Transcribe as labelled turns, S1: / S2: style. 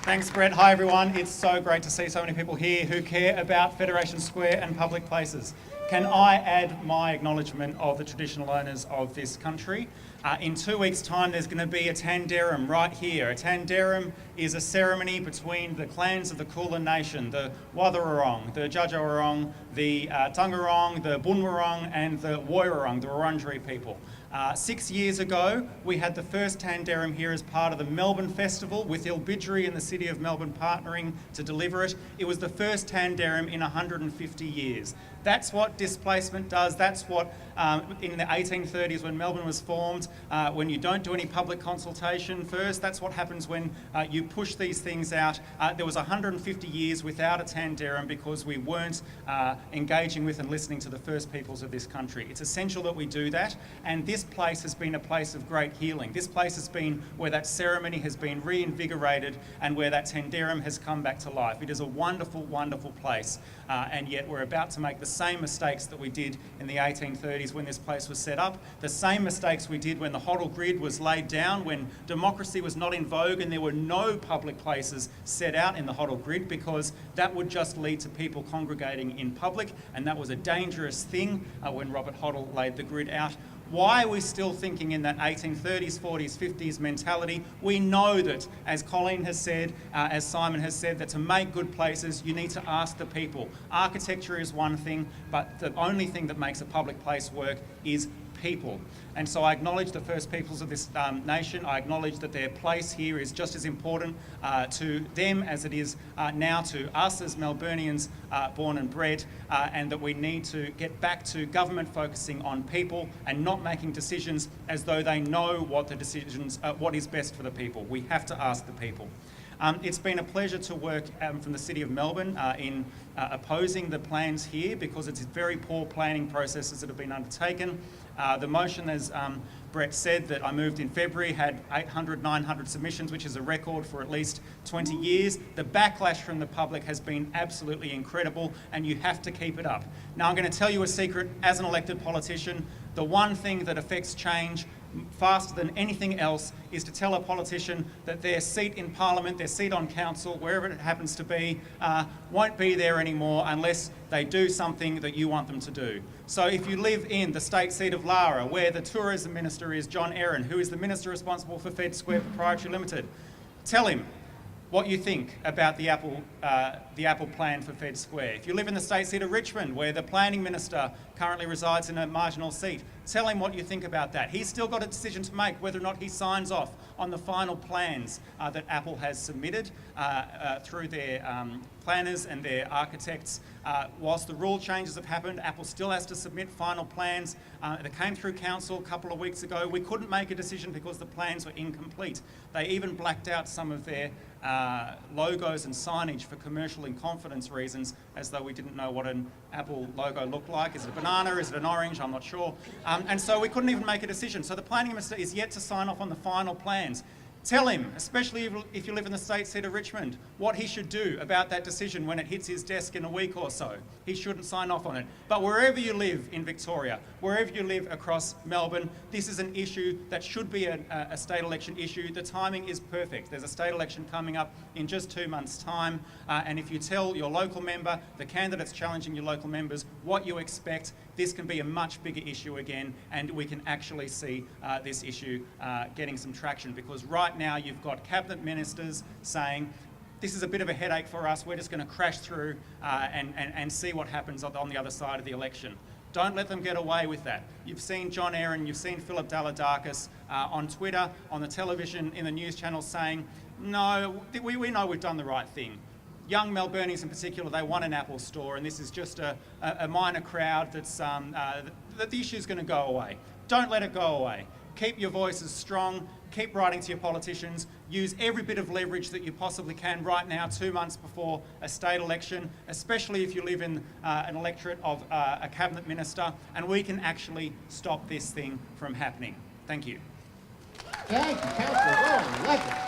S1: Thanks, Brett. Hi, everyone. It's so great to see so many people here who care about Federation Square and public places. Can I add my acknowledgement of the traditional owners of this country? In 2 weeks' time, there's going to be a Tanderrum right here. A Tanderrum is a ceremony between the clans of the Kulin Nation, the Wathaurong, the Djadjawurrung, the Taungurung, the Bunwurrung, and the Woiwurrung, the Wurundjeri people. 6 years ago, we had the first Tanderrum here as part of the Melbourne Festival, with Ilbidgery and the City of Melbourne partnering to deliver it. It was the first Tanderrum in 150 years. That's what displacement does. That's what, in the 1830s when Melbourne was formed, when you don't do any public consultation first, that's what happens when you push these things out. There was 150 years without a Tanderrum because we weren't engaging with and listening to the first peoples of this country. It's essential that we do that, and this place has been a place of great healing. This place has been where that ceremony has been reinvigorated and where that Tanderrum has come back to life. It is a wonderful, wonderful place, and yet we're about to make the same mistakes that we did in the 1830s when this place was set up, the same mistakes we did when the Hoddle Grid was laid down, when democracy was not in vogue and there were no public places set out in the Hoddle Grid, because that would just lead to people congregating in public, and that was a dangerous thing when Robert Hoddle laid the grid out. Why are we still thinking in that 1830s, 40s, 50s mentality? We know that, as Colleen has said, as Simon has said, that to make good places, you need to ask the people. Architecture is one thing, but the only thing that makes a public place work is people. And so I acknowledge the first peoples of this nation. I acknowledge that their place here is just as important to them as it is now to us as Melburnians born and bred, and that we need to get back to government focusing on people and not making decisions as though they know what the decisions, what is best for the people. We have to ask the people. It's been a pleasure to work from the City of Melbourne in opposing the plans here, because it's very poor planning processes that have been undertaken. The motion, as Brett said, that I moved in February had 800, 900 submissions, which is a record for at least 20 years. The backlash from the public has been absolutely incredible, and you have to keep it up. Now, I'm going to tell you a secret. As an elected politician, the one thing that affects change faster than anything else is to tell a politician that their seat in Parliament, their seat on council, wherever it happens to be, won't be there anymore unless they do something that you want them to do. So if you live in the state seat of Lara, where the Tourism Minister is John Erin, who is the Minister responsible for Fed Square Proprietary Limited, tell him what you think about the Apple plan for Fed Square. If you live in the state seat of Richmond, where the Planning Minister currently resides in a marginal seat, tell him what you think about that. He's still got a decision to make whether or not he signs off on the final plans that Apple has submitted through their planners and their architects. Whilst the rule changes have happened, Apple still has to submit final plans. That came through council a couple of weeks ago. We couldn't make a decision because the plans were incomplete. They even blacked out some of their logos and signage for commercial in confidence reasons, as though we didn't know what an Apple logo looked like. Is it a banana? Is it an orange? I'm not sure. And so we couldn't even make a decision. So the Planning Minister is yet to sign off on the final plans. Tell him, especially if you live in the state seat of Richmond, what he should do about that decision when it hits his desk in a week or so. He shouldn't sign off on it. But wherever you live in Victoria, wherever you live across Melbourne, this is an issue that should be a state election issue. The timing is perfect. There's a state election coming up in just 2 months' time. And if you tell your local member, the candidates challenging your local members, what you expect, this can be a much bigger issue again, and we can actually see this issue getting some traction, because right now you've got cabinet ministers saying, this is a bit of a headache for us, we're just going to crash through and see what happens on the other side of the election. Don't let them get away with that. You've seen John Erin, you've seen Philip Dalladakis on Twitter, on the television, in the news channels saying, no, we know we've done the right thing. Young Melburnians in particular, they want an Apple store, and this is just a minor crowd that the issue's going to go away. Don't let it go away. Keep your voices strong, keep writing to your politicians, use every bit of leverage that you possibly can right now, 2 months before a state election, especially if you live in an electorate of a cabinet minister, and we can actually stop this thing from happening. Thank you.
S2: Thank you, Councillor Rohan.